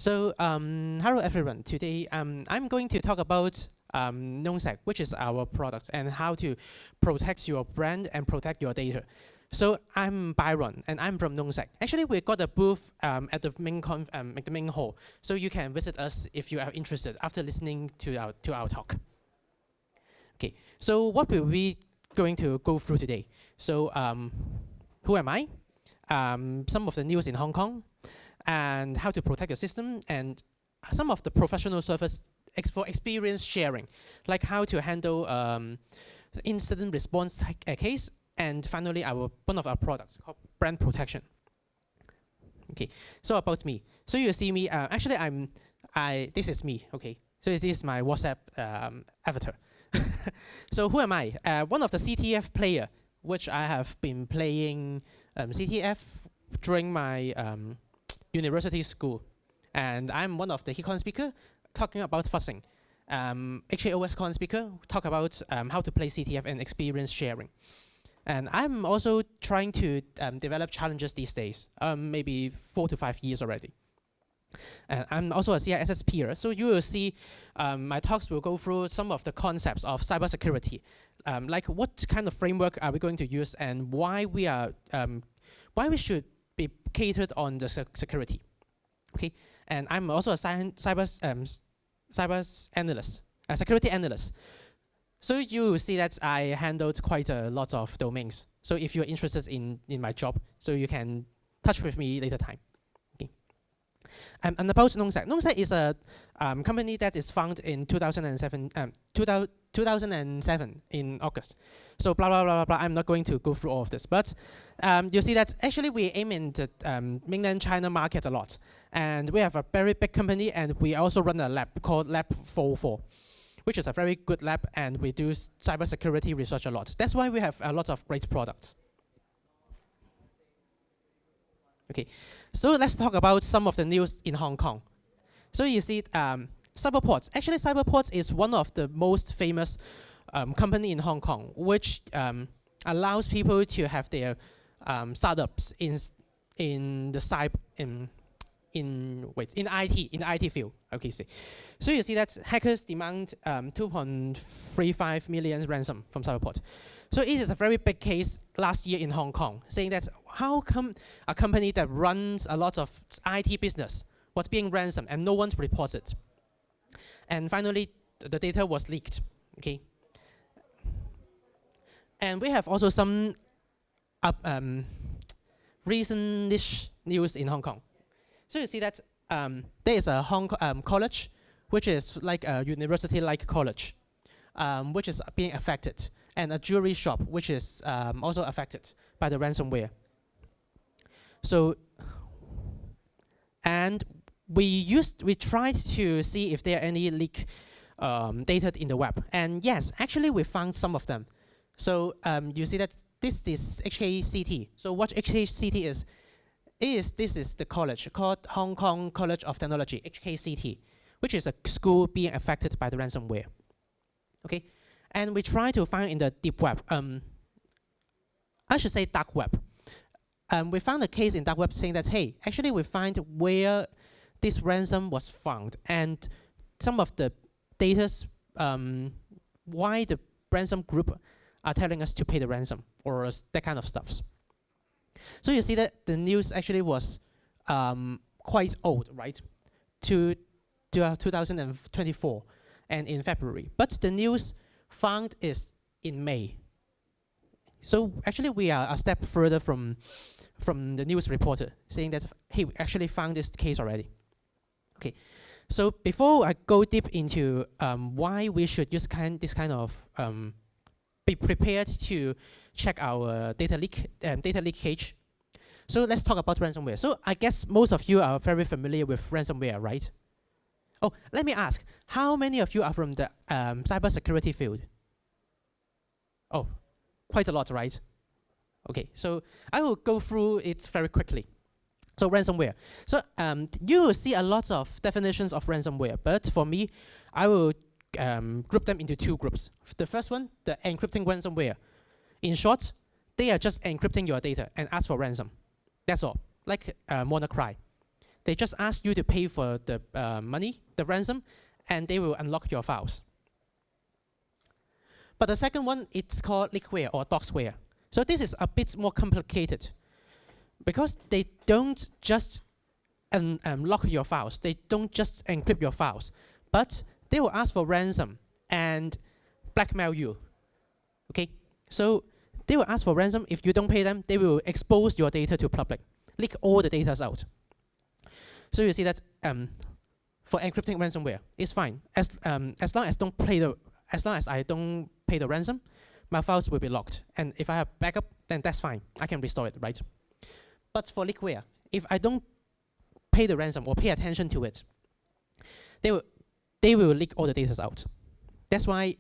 Hello everyone. Today, I'm going to talk about Knownsec, which is our product, and how to protect your brand and protect your data. So I'm Byron, and I'm from Knownsec. Actually, we got a booth at the main hall, so you can visit us if you are interested after listening to our talk. Okay. So what will we going to go through today? So who am I? Some of the news in Hong Kong, and how to protect your system, and some of the professional service for experience sharing, like how to handle incident response case, and finally one of our products called brand protection. Okay, so about me. So you see me. Actually, this is me. Okay, so this is my WhatsApp avatar. So who am I? One of the CTF player, which I have been playing CTF during my university school, and I'm one of the HeCon speaker talking about fuzzing. HAOSCon speaker talk about how to play CTF and experience sharing. And I'm also trying to develop challenges these days, maybe 4 to 5 years already. And I'm also a CISS peer, so you will see my talks will go through some of the concepts of cybersecurity, like what kind of framework are we going to use, and why we should be catered on the security. Okay, and I'm also a cyber analyst, a security analyst. So you will see that I handled quite a lot of domains. So if you're interested in my job, so you can touch with me later time. Okay. And about Knownsec. Knownsec is a company that is founded in 2007 in August. So blah, blah, blah, blah, blah. I'm not going to go through all of this. But you see that actually we aim in the mainland China market a lot. And we have a very big company, and we also run a lab called Lab 404, which is a very good lab, and we do cybersecurity research a lot. That's why we have a lot of great products. Okay, so let's talk about some of the news in Hong Kong. So you see, Cyberports. Actually, Cyberports is one of the most famous company in Hong Kong, which allows people to have their startups in the in IT field. Okay, see. So you see that hackers demand 2.35 million ransom from Cyberport. So it is a very big case last year in Hong Kong, saying that how come a company that runs a lot of IT business was being ransomed and no one reports it. And finally, the data was leaked. Okay. And we have also some recent-ish news in Hong Kong. So you see that there is a college, which is like a university-like college, which is being affected, and a jewelry shop, which is also affected by the ransomware. So, and we tried to see if there are any leak data in the web, and yes, actually we found some of them. So you see that this is HKCT. So what HKCT is? This is the college called Hong Kong College of Technology, HKCT, which is a school being affected by the ransomware. Okay, and we try to find in the deep web, I should say dark web. We found a case in dark web saying that, hey, actually we find where this ransom was found, and some of the data, why the ransom group are telling us to pay the ransom, or that kind of stuffs. So you see that the news actually was quite old, right? To 2024 and in February. But the news found is in May. So actually we are a step further from the news reporter saying that, hey, we actually found this case already. Okay. So before I go deep into why we should use this kind of be prepared to check our data leakage. So let's talk about ransomware. So I guess most of you are very familiar with ransomware, right? Oh, let me ask, how many of you are from the cybersecurity field? Oh, quite a lot, right? Okay, so I will go through it very quickly. So ransomware. So you will see a lot of definitions of ransomware, but for me, I will group them into two groups. The first one, the encrypting ransomware. In short, they are just encrypting your data and ask for ransom. That's all, like WannaCry. They just ask you to pay for the money, the ransom, and they will unlock your files. But the second one, it's called leakware or doxware. So this is a bit more complicated because they don't just lock your files. They don't just encrypt your files, but they will ask for ransom and blackmail you. Okay, so they will ask for ransom. If you don't pay them, they will expose your data to public, leak all the data out. So you see that for encrypting ransomware, it's fine as long as I don't pay the ransom, my files will be locked. And if I have backup, then that's fine. I can restore it, right? But for leakware, if I don't pay the ransom or pay attention to it, they will leak all the data out. That's why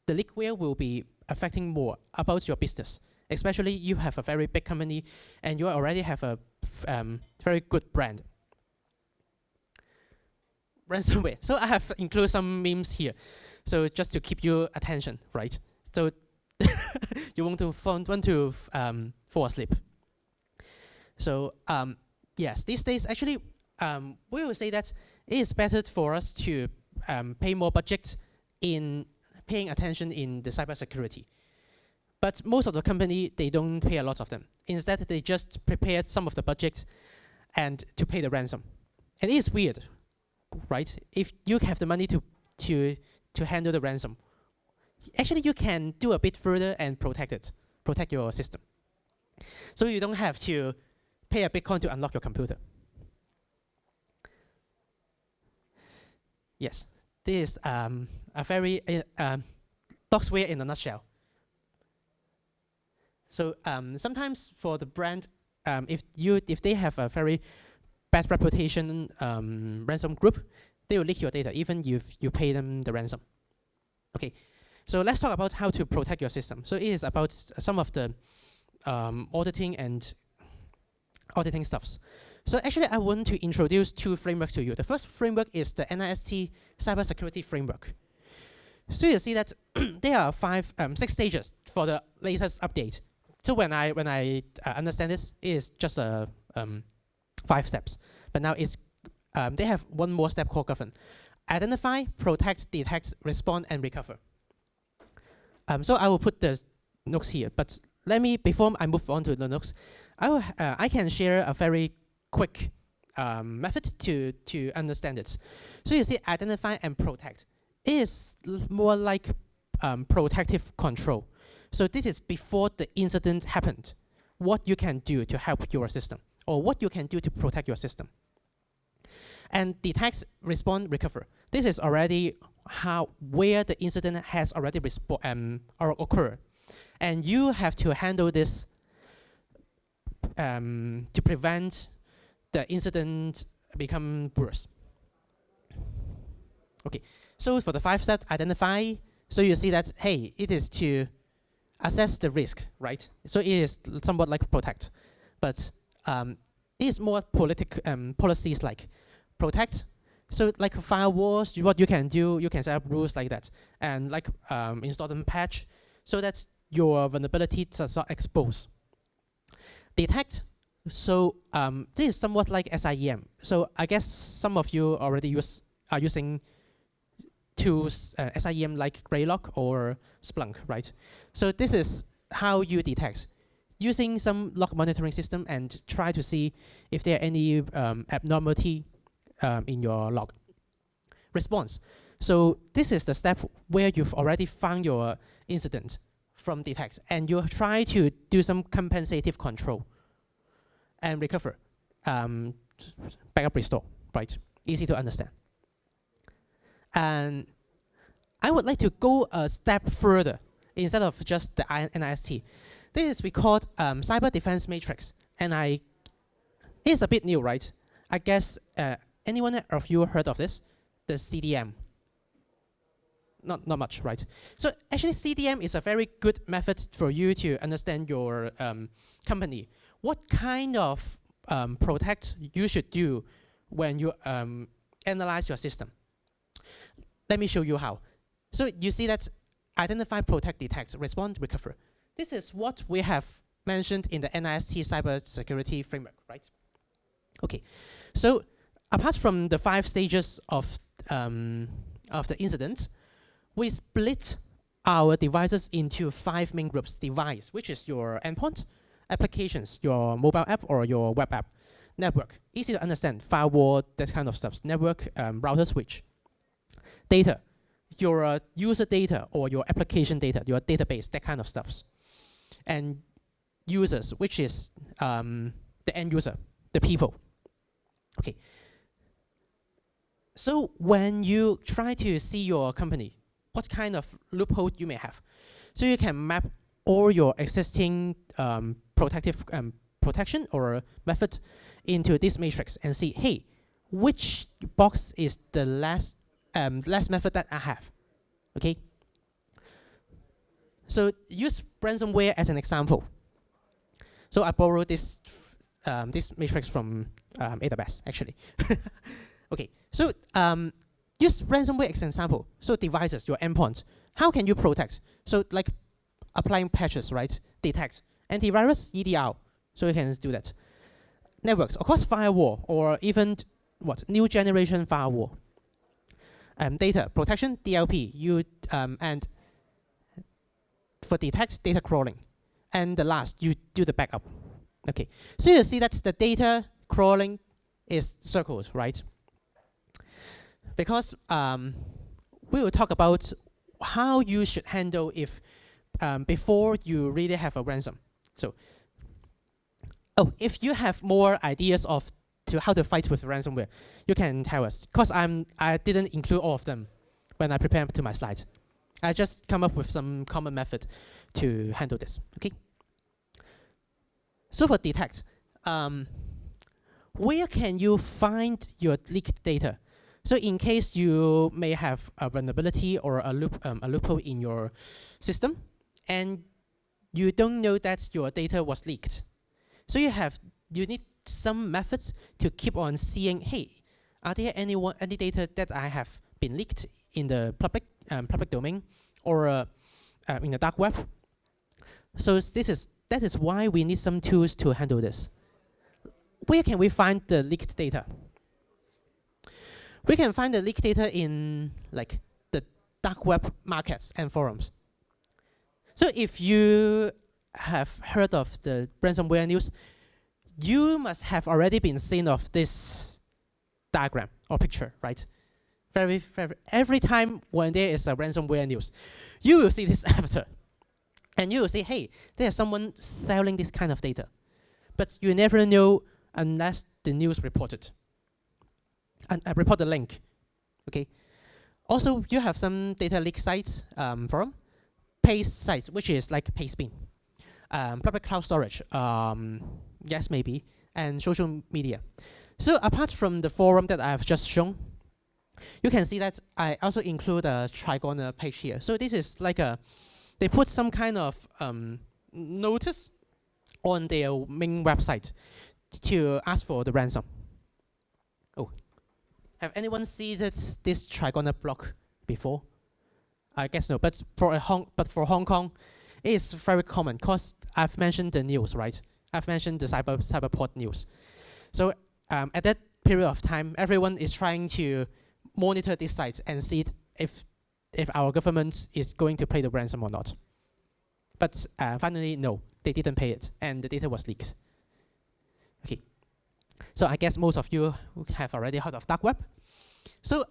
the leakware will be affecting more about your business. Especially you have a very big company and you already have a very good brand. Ransomware. So I have included some memes here. So just to keep your attention, right? So you want to fall asleep. So yes, these days actually we will say that it is better for us to pay more budget in paying attention in the cybersecurity. But most of the company, they don't pay a lot of them. Instead, they just prepared some of the budget and to pay the ransom. And it is weird, right? If you have the money to handle the ransom, actually you can do a bit further and protect your system. So you don't have to pay a Bitcoin to unlock your computer. Yes, this is a very doxware in a nutshell. So sometimes for the brand, if they have a very bad reputation ransom group, they will leak your data even if you pay them the ransom. Okay, so let's talk about how to protect your system. So it is about some of the auditing stuffs. So actually, I want to introduce two frameworks to you. The first framework is the NIST cybersecurity framework. So you see that there are 6 stages for the latest update. So when I understand this, it is just 5 steps. But now it's they have one more step called govern: identify, protect, detect, respond, and recover. So I will put the notes here. But let me, before I move on to the notes, I can share a very quick method to understand it. So you see, identify and protect. It is more like protective control. So this is before the incident happened, what you can do to help your system, or what you can do to protect your system. And detect, respond, recover. This is already where the incident has already occurred. And you have to handle this to prevent the incident become worse. Okay, so for the 5 steps, identify. So you see that, hey, it is to assess the risk, right? So it is somewhat like protect, but it is more policies like protect. So like firewalls, what you can do, you can set up rules like that, and like install them patch, so that your vulnerability does not expose. Detect. So this is somewhat like SIEM. So I guess some of you already are using tools SIEM like Greylock or Splunk, right? So this is how you detect, using some log monitoring system and try to see if there are any abnormality in your log. Response. So this is the step where you've already found your incident from detect, and you try to do some compensative control. And recover, backup restore, right? Easy to understand. And I would like to go a step further instead of just the NIST. This is we call Cyber Defense Matrix, and it's a bit new, right? I guess anyone of you heard of this? The CDM. Not much, right? So actually, CDM is a very good method for you to understand your company. What kind of protect you should do when you analyze your system? Let me show you how. So you see that identify, protect, detect, respond, recover. This is what we have mentioned in the NIST cybersecurity framework, right? Okay, so apart from the 5 stages of the incident, we split our devices into 5 main groups. Device, which is your endpoint; applications, your mobile app or your web app; network, easy to understand, firewall, that kind of stuff; network, router, switch; data, your user data or your application data, your database, that kind of stuff; and users, which is the end user, the people. Okay. So when you try to see your company, what kind of loophole you may have. So you can map all your existing protection or method into this matrix and see, hey, which box is the last method that I have. Okay. So use ransomware as an example. So I borrowed this matrix from AWS actually. Okay, so use ransomware as an example. So devices, your endpoint. How can you protect? So like applying patches, right? Detect. Antivirus, EDR. So you can do that. Networks, of course, firewall or even new generation firewall. Data protection, DLP. And for detect, data crawling. And the last, you do the backup. Okay, so you see that the data crawling is circles, right? Because we will talk about how you should handle if before you really have a ransom. So, if you have more ideas of how to fight with ransomware, you can tell us. Because I didn't include all of them when I prepared to my slides. I just come up with some common method to handle this. Okay. So for detect, where can you find your leaked data? So in case you may have a vulnerability or a loophole in your system, and you don't know that your data was leaked, so you need some methods to keep on seeing, hey, are there any data that I have been leaked in the public domain or in the dark web? So that is why we need some tools to handle this. Where can we find the leaked data? We can find the leaked data in like the dark web markets and forums. So if you have heard of the ransomware news, you must have already been seen of this diagram or picture, right? Every time when there is a ransomware news, you will see this avatar. And you will say, hey, there's someone selling this kind of data. But you never know unless the news reported. And I report the link. Okay. Also, you have some data leak sites forum, paste sites, which is like Pastebin, public cloud storage, yes, maybe, and social media. So apart from the forum that I've just shown, you can see that I also include a Trigona page here. So this is like they put some kind of notice on their main website to ask for the ransom. Oh, have anyone seen this Trigona block before? I guess no, but for Hong Kong, it is very common because I've mentioned the news, right? I've mentioned the cyberport news. So at that period of time, everyone is trying to monitor this site and see if our government is going to pay the ransom or not. But finally, no, they didn't pay it, and the data was leaked. Okay, so I guess most of you have already heard of dark web. So,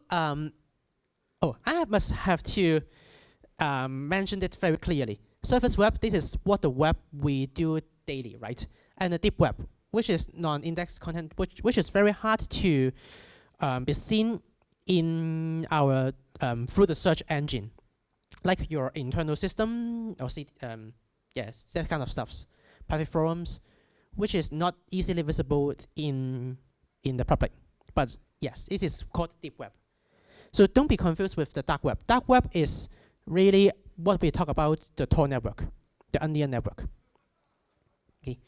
must have to mention it very clearly. Surface web, this is what the web we do daily, right? And the deep web, which is non-indexed content, which is very hard to be seen in our through the search engine, like your internal system or yes, that kind of stuffs. Private forums, which is not easily visible in the public, but yes, this is called deep web. So don't be confused with the dark web. Dark web is really what we talk about, the Tor network, the onion network. Okay.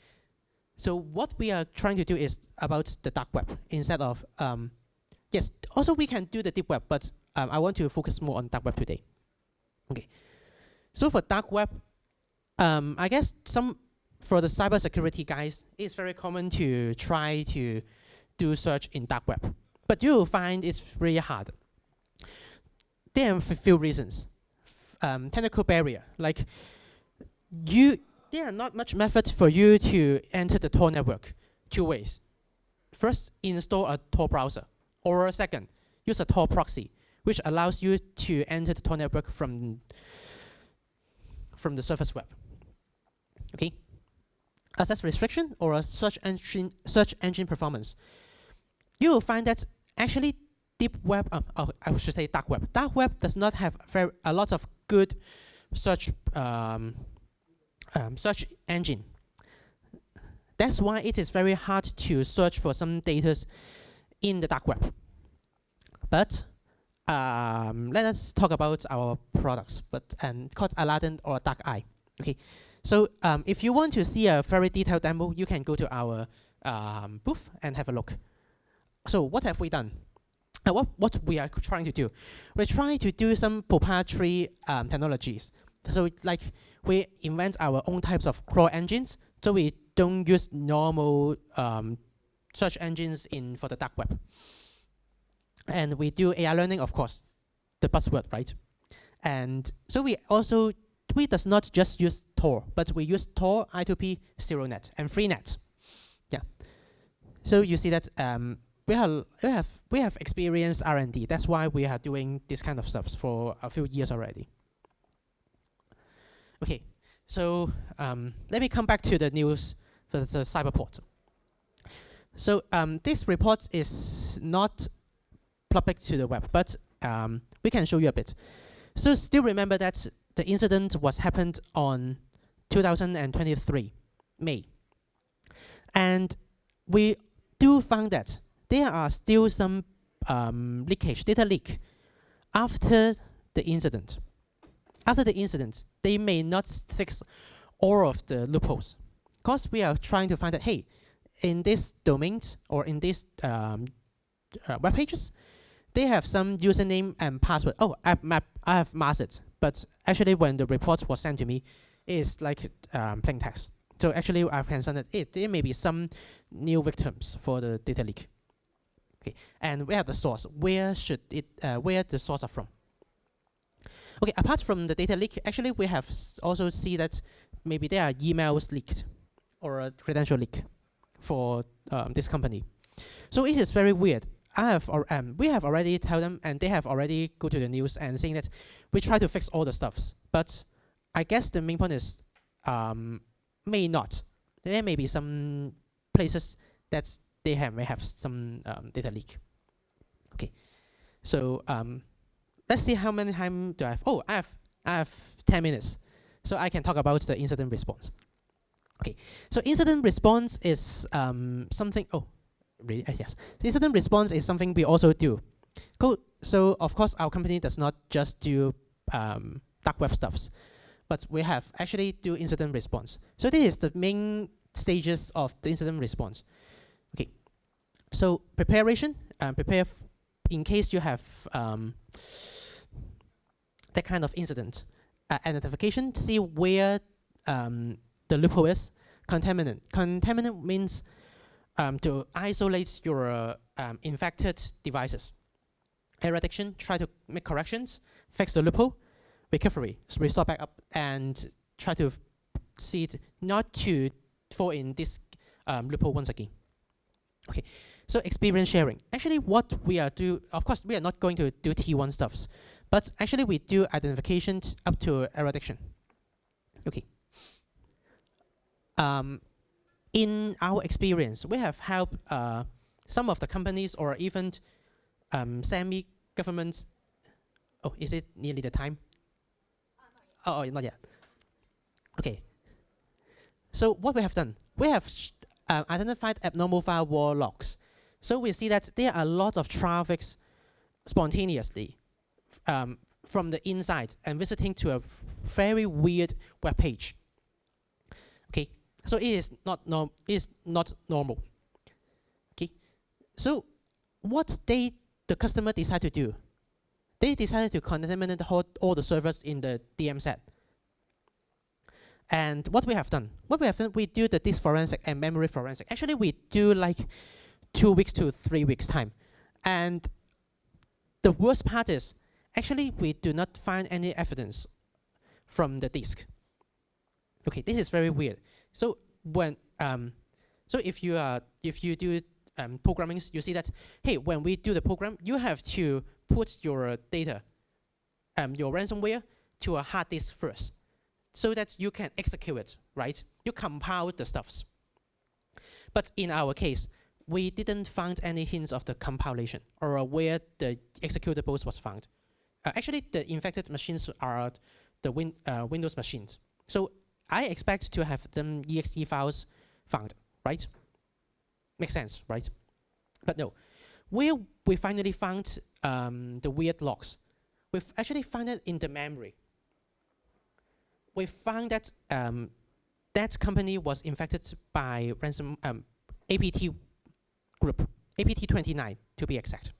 So what we are trying to do is about the dark web instead of yes. Also, we can do the deep web, but I want to focus more on dark web today. Okay. So for dark web, I guess for the cybersecurity guys, it's very common to try to do search in dark web, but you will find it's really hard. There are a few reasons. Technical barrier, like there are not much method for you to enter the Tor network. Two ways. First, install a Tor browser, or second, use a Tor proxy, which allows you to enter the Tor network from the surface web. Okay. Access restriction or a search engine performance. You will find that actually deep web, I should say dark web. Dark web does not have a lot of good search engine. That's why it is very hard to search for some data in the dark web. But let us talk about our products, called Aladdin or Dark Eye. Okay, so if you want to see a very detailed demo, you can go to our booth and have a look. So what have we done? What we are trying to do? We're trying to do some proprietary technologies. So like we invent our own types of crawl engines. So we don't use normal search engines for the dark web. And we do AI learning, of course, the buzzword, right? And so we does not just use Tor, but we use Tor, I2P, ZeroNet, and FreeNet. Yeah. So you see that we have experienced R&D. That's why we are doing this kind of stuff for a few years already. Okay. So let me come back to the news for the Cyberport. So this report is not public to the web, but we can show you a bit. So still remember that the incident happened on 2023, May. And we do find that there are still some data leak after the incident. After the incident, they may not fix all of the loopholes, because we are trying to find that, hey, in these domains or in these web pages, they have some username and password. Oh, I have masked it, but actually when the report was sent to me, it's like plain text. So actually I can send it. There may be some new victims for the data leak. Okay, and we have the source. Where the source are from? Okay, apart from the data leak, actually we have also see that maybe there are emails leaked or a credential leak for this company. So it is very weird. We have already told them, and they have already go to the news and saying that we try to fix all the stuffs. But I guess the main point is may not. There may be some places that they may have some data leak. Okay, so let's see how many time do I have. Oh, I have 10 minutes, so I can talk about the incident response. Okay, so incident response is something. Oh. Really? Yes. The incident response is something we also do. Cool. So of course our company does not just do dark web stuffs, but we have actually do incident response. So this is the main stages of the incident response. Okay. So preparation, prepare in case you have that kind of incident. Identification, see where the loophole is. Contaminant. Contaminant means to isolate your infected devices. Eradication, try to make corrections, fix the loophole. Recovery, restore back up, and try to see it not to fall in this loophole once again. Okay, so experience sharing. Actually, what we are do, of course, we are not going to do T1 stuffs, but actually we do identification up to eradication. Okay. In our experience, we have helped some of the companies or even semi-governments. Oh, is it nearly the time? Oh, not yet. Okay. So what we have done, we have identified abnormal firewall logs. So we see that there are a lot of traffic spontaneously from the inside and visiting to a very weird web page. Okay. So it is not normal. Okay. So what the customer decide to do? They decided to contaminate all the servers in the DM set. And what we have done? We do the disk forensic and memory forensic. Actually, we do like 2 weeks to 3 weeks time. And the worst part is, actually, we do not find any evidence from the disk. Okay, this is very weird. So when if you do programming, you see that, hey, when we do the program, you have to put your data, your ransomware, to a hard disk first, so that you can execute it, right? You compile the stuffs. But in our case, we didn't find any hints of the compilation or where the executables was found. Actually, the infected machines are the Windows machines. So I expect to have them exe files found, right? Makes sense, right? But no, where we finally found the weird logs, we've actually found it in the memory. We found that that company was infected by ransom APT group, APT29 to be exact.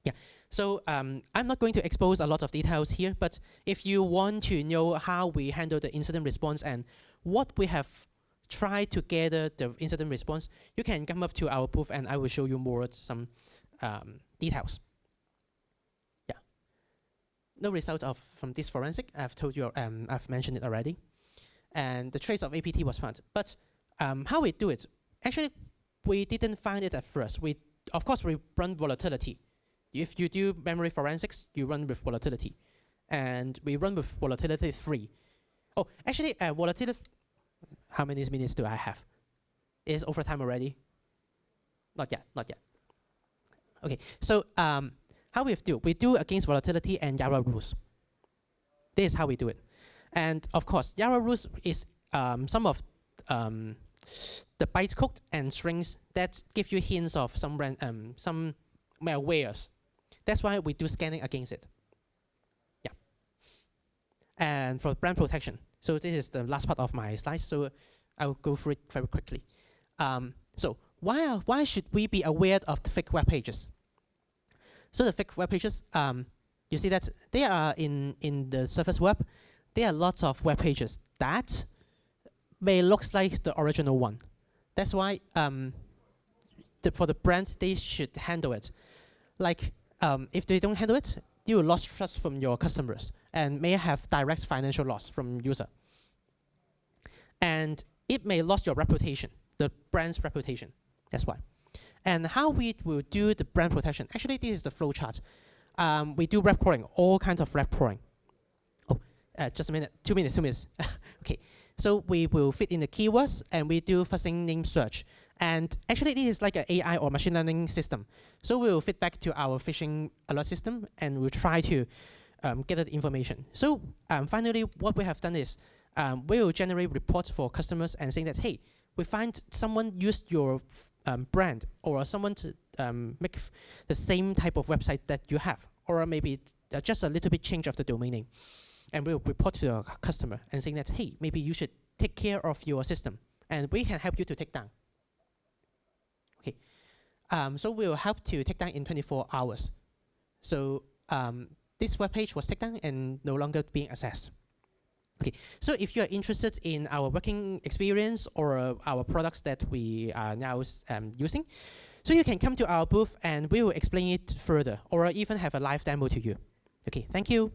Yeah. So I'm not going to expose a lot of details here, but if you want to know how we handle the incident response and what we have tried to gather the incident response, you can come up to our booth and I will show you more some details. Yeah. No result from this forensic. I've told you. I've mentioned it already. And the trace of APT was found. But how we do it? Actually, we didn't find it at first. Of course, we run volatility. If you do memory forensics, you run with volatility. And we run with volatility 3. Oh, actually, volatility, how many minutes do I have? Is overtime already? Not yet, not yet. Okay, so how we do? We do against volatility and Yara rules. This is how we do it. And of course, Yara rules is some of the bytecode and strings that give you hints of some malwares. That's why we do scanning against it. Yeah. And for brand protection. So this is the last part of my slides. So I'll go through it very quickly. So why should we be aware of the fake web pages? So the fake web pages, you see that they are in the surface web. There are lots of web pages that may look like the original one. That's why for the brand, they should handle it. Like, if they don't handle it, you will lose trust from your customers and may have direct financial loss from user. And it may lose your reputation, the brand's reputation. That's why. And how we will do the brand protection? Actually, this is the flow chart. We do rep crawling, all kinds of rep crawling. Oh, just a minute, 2 minutes, 2 minutes. Okay, so we will fit in the keywords and we do fuzzing name search. And actually, this is like an AI or machine learning system. So we will feed back to our phishing alert system and we'll try to gather the information. So finally, what we have done is we will generate reports for customers and saying that, hey, we find someone used your brand or someone to make the same type of website that you have, or maybe just a little bit change of the domain name. And we'll report to the customer and saying that, hey, maybe you should take care of your system and we can help you to take down. Okay, so we'll help to take down in 24 hours. So this web page was taken down and no longer being accessed. Okay, so if you are interested in our working experience or our products that we are now using, so you can come to our booth and we will explain it further or even have a live demo to you. Okay, thank you.